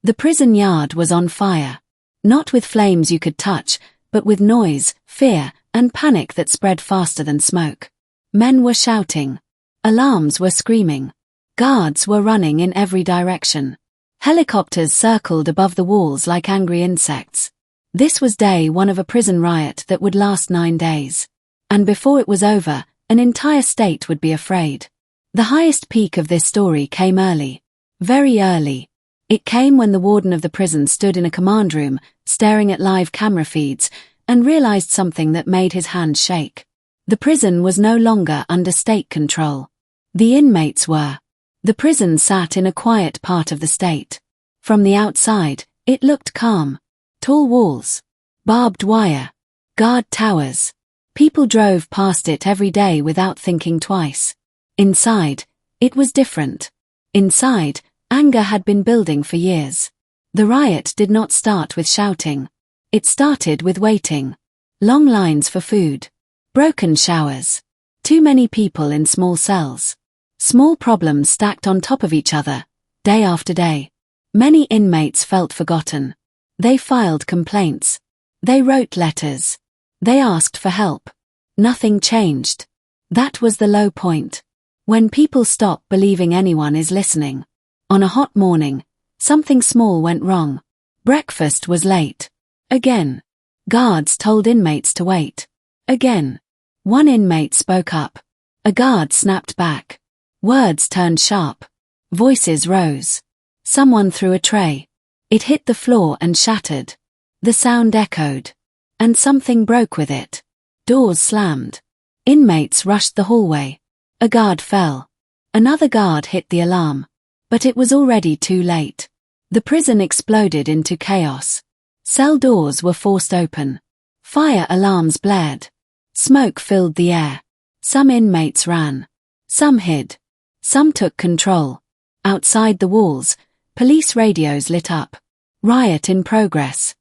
The prison yard was on fire. Not with flames you could touch, but with noise, fear, and panic that spread faster than smoke. Men were shouting. Alarms were screaming. Guards were running in every direction. Helicopters circled above the walls like angry insects. This was day one of a prison riot that would last 9 days. And before it was over, an entire state would be afraid. The highest peak of this story came early. Very early. It came when the warden of the prison stood in a command room, staring at live camera feeds, and realized something that made his hands shake. The prison was no longer under state control. The inmates were. The prison sat in a quiet part of the state. From the outside, it looked calm. Tall walls. Barbed wire. Guard towers. People drove past it every day without thinking twice. Inside, it was different. Inside, anger had been building for years. The riot did not start with shouting. It started with waiting. Long lines for food. Broken showers. Too many people in small cells. Small problems stacked on top of each other, day after day. Many inmates felt forgotten. They filed complaints. They wrote letters. They asked for help. Nothing changed. That was the low point. When people stop believing anyone is listening. On a hot morning, something small went wrong. Breakfast was late. Again. Guards told inmates to wait. Again. One inmate spoke up. A guard snapped back. Words turned sharp. Voices rose. Someone threw a tray. It hit the floor and shattered. The sound echoed. And something broke with it. Doors slammed. Inmates rushed the hallway. A guard fell. Another guard hit the alarm. But it was already too late. The prison exploded into chaos. Cell doors were forced open. Fire alarms blared. Smoke filled the air. Some inmates ran. Some hid. Some took control. Outside the walls, police radios lit up. Riot in progress.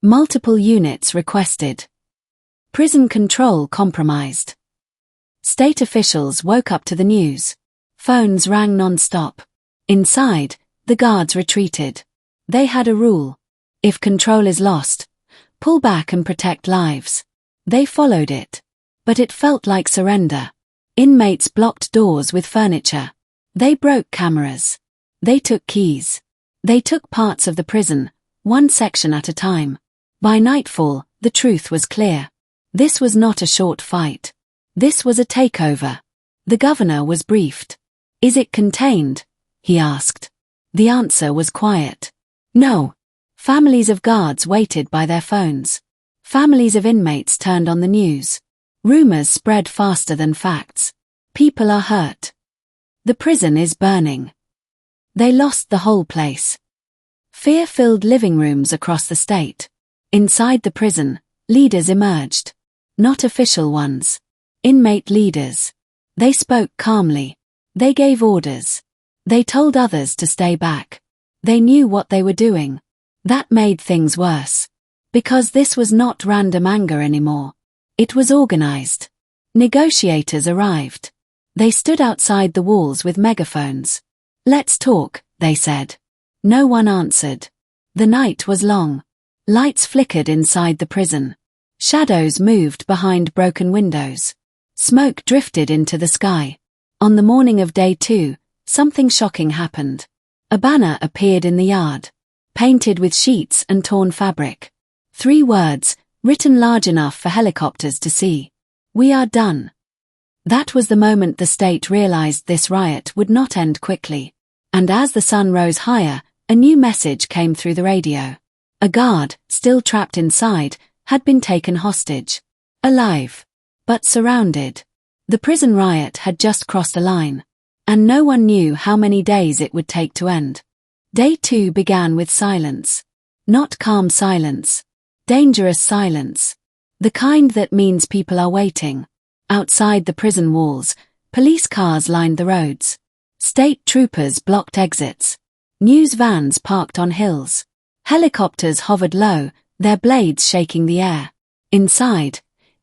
Multiple units requested. Prison control compromised. State officials woke up to the news. Phones rang non-stop. Inside, the guards retreated. They had a rule. If control is lost, pull back and protect lives. They followed it. But it felt like surrender. Inmates blocked doors with furniture. They broke cameras. They took keys. They took parts of the prison, one section at a time. By nightfall, the truth was clear. This was not a short fight. This was a takeover. The governor was briefed. Is it contained? He asked. The answer was quiet. No. Families of guards waited by their phones. Families of inmates turned on the news. Rumors spread faster than facts. People are hurt. The prison is burning. They lost the whole place. Fear filled living rooms across the state. Inside the prison, leaders emerged. Not official ones. Inmate leaders. They spoke calmly. They gave orders. They told others to stay back. They knew what they were doing. That made things worse. Because this was not random anger anymore. It was organized. Negotiators arrived. They stood outside the walls with megaphones. Let's talk, they said. No one answered. The night was long. Lights flickered inside the prison. Shadows moved behind broken windows. Smoke drifted into the sky. On the morning of day 2, something shocking happened. A banner appeared in the yard, painted with sheets and torn fabric. 3 words, written large enough for helicopters to see. We are done. That was the moment the state realized this riot would not end quickly. And as the sun rose higher, a new message came through the radio. A guard, still trapped inside, had been taken hostage. Alive. But surrounded. The prison riot had just crossed a line. And no one knew how many days it would take to end. Day 2 began with silence. Not calm silence. Dangerous silence. The kind that means people are waiting. Outside the prison walls, police cars lined the roads. State troopers blocked exits. News vans parked on hills. Helicopters hovered low, their blades shaking the air. Inside,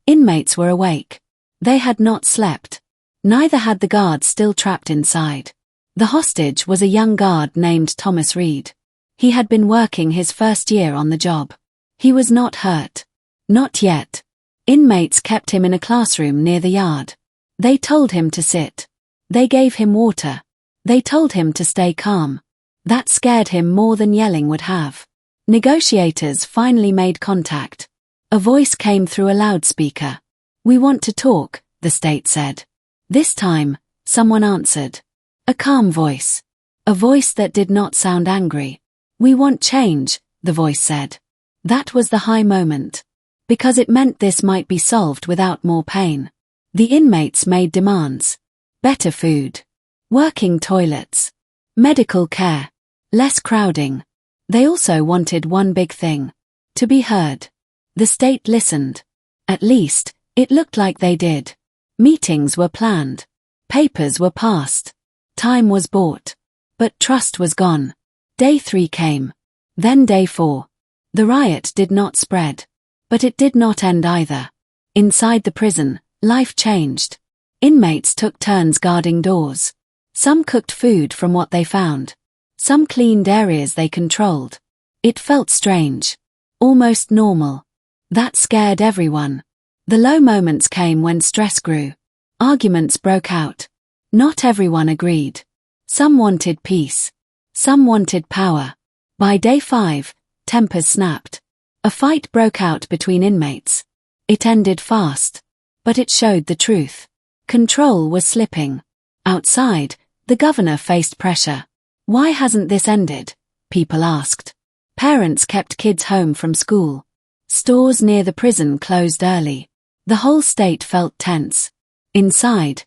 inmates were awake. They had not slept. Neither had the guards still trapped inside. The hostage was a young guard named Thomas Reed. He had been working his first year on the job. He was not hurt. Not yet. Inmates kept him in a classroom near the yard. They told him to sit. They gave him water. They told him to stay calm. That scared him more than yelling would have. Negotiators finally made contact. A voice came through a loudspeaker. "We want to talk," the state said. This time, someone answered. A calm voice. A voice that did not sound angry. "We want change," the voice said. That was the high moment. Because it meant this might be solved without more pain. The inmates made demands. Better food. Working toilets. Medical care. Less crowding. They also wanted one big thing. To be heard. The state listened. At least, it looked like they did. Meetings were planned. Papers were passed. Time was bought. But trust was gone. Day 3 came. Then day 4. The riot did not spread. But it did not end either. Inside the prison, life changed. Inmates took turns guarding doors. Some cooked food from what they found. Some cleaned areas they controlled. It felt strange. Almost normal. That scared everyone. The low moments came when stress grew. Arguments broke out. Not everyone agreed. Some wanted peace. Some wanted power. By day 5, tempers snapped. A fight broke out between inmates. It ended fast. But it showed the truth. Control was slipping. Outside, the governor faced pressure. Why hasn't this ended? People asked. Parents kept kids home from school. Stores near the prison closed early. The whole state felt tense. Inside,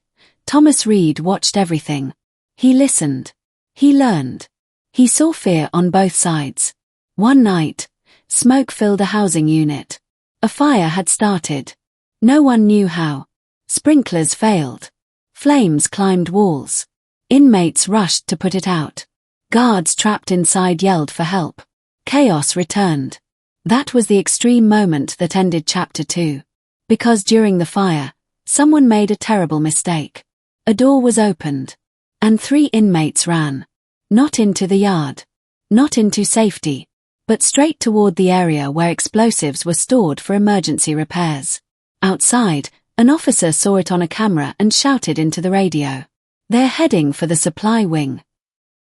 Thomas Reed watched everything. He listened. He learned. He saw fear on both sides. One night, smoke filled a housing unit. A fire had started. No one knew how. Sprinklers failed. Flames climbed walls. Inmates rushed to put it out. Guards trapped inside yelled for help. Chaos returned. That was the extreme moment that ended Chapter 2. Because during the fire, someone made a terrible mistake. A door was opened. And 3 inmates ran. Not into the yard. Not into safety. But straight toward the area where explosives were stored for emergency repairs. Outside, an officer saw it on a camera and shouted into the radio. "They're heading for the supply wing."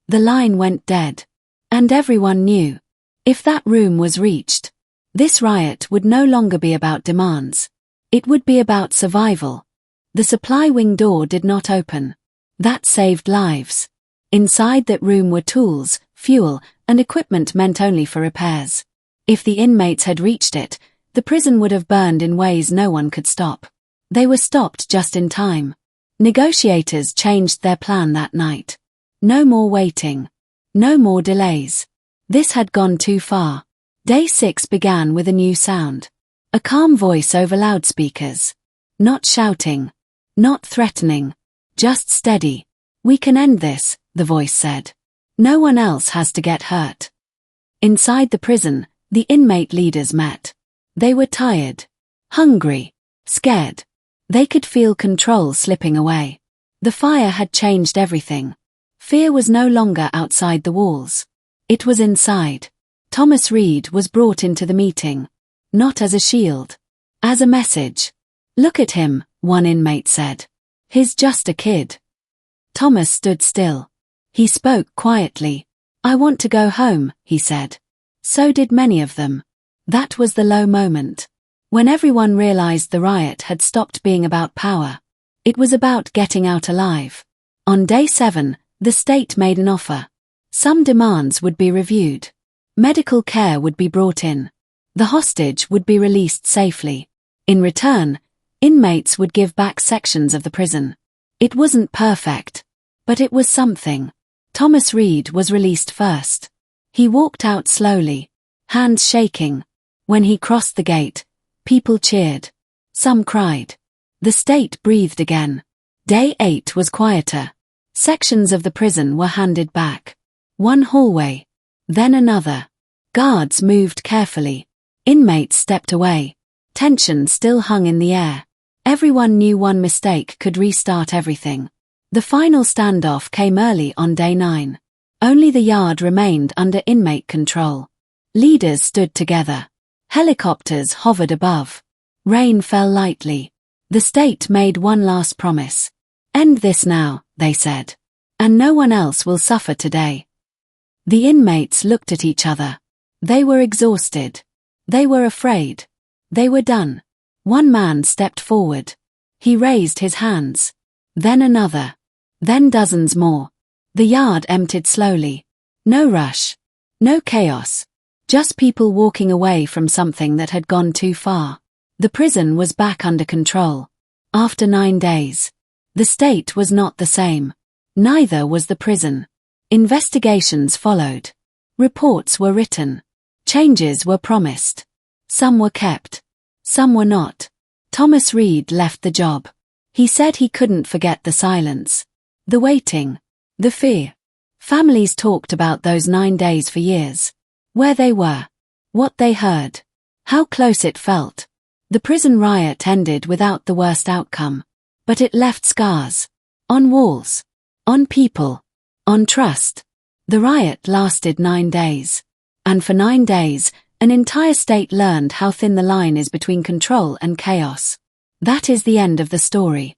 The line went dead. And everyone knew. If that room was reached, this riot would no longer be about demands. It would be about survival. The supply wing door did not open. That saved lives. Inside that room were tools, fuel, and equipment meant only for repairs. If the inmates had reached it, the prison would have burned in ways no one could stop. They were stopped just in time. Negotiators changed their plan that night. No more waiting. No more delays. This had gone too far. Day 6 began with a new sound. A calm voice over loudspeakers. Not shouting. Not threatening. Just steady. "We can end this," the voice said. "No one else has to get hurt." Inside the prison, the inmate leaders met. They were tired. Hungry. Scared. They could feel control slipping away. The fire had changed everything. Fear was no longer outside the walls. It was inside. Thomas Reed was brought into the meeting. Not as a shield. As a message. "Look at him," one inmate said. "He's just a kid." Thomas stood still. He spoke quietly. "I want to go home," he said. So did many of them. That was the low moment. When everyone realized the riot had stopped being about power. It was about getting out alive. On day 7, the state made an offer. Some demands would be reviewed. Medical care would be brought in. The hostage would be released safely. In return, inmates would give back sections of the prison. It wasn't perfect. But it was something. Thomas Reed was released first. He walked out slowly, hands shaking. When he crossed the gate, people cheered. Some cried. The state breathed again. Day 8 was quieter. Sections of the prison were handed back. One hallway. Then another. Guards moved carefully. Inmates stepped away. Tension still hung in the air. Everyone knew one mistake could restart everything. The final standoff came early on day 9. Only the yard remained under inmate control. Leaders stood together. Helicopters hovered above. Rain fell lightly. The state made one last promise. End this now, they said. And no one else will suffer today. The inmates looked at each other. They were exhausted. They were afraid. They were done. One man stepped forward. He raised his hands. Then another. Then dozens more. The yard emptied slowly. No rush. No chaos. Just people walking away from something that had gone too far. The prison was back under control. After 9 days. The state was not the same. Neither was the prison. Investigations followed. Reports were written. Changes were promised. Some were kept. Some were not. Thomas Reed left the job. He said he couldn't forget the silence. The waiting. The fear. Families talked about those 9 days for years. Where they were. What they heard. How close it felt. The prison riot ended without the worst outcome. But it left scars. On walls. On people. On trust. The riot lasted 9 days. And for 9 days, an entire state learned how thin the line is between control and chaos. That is the end of the story.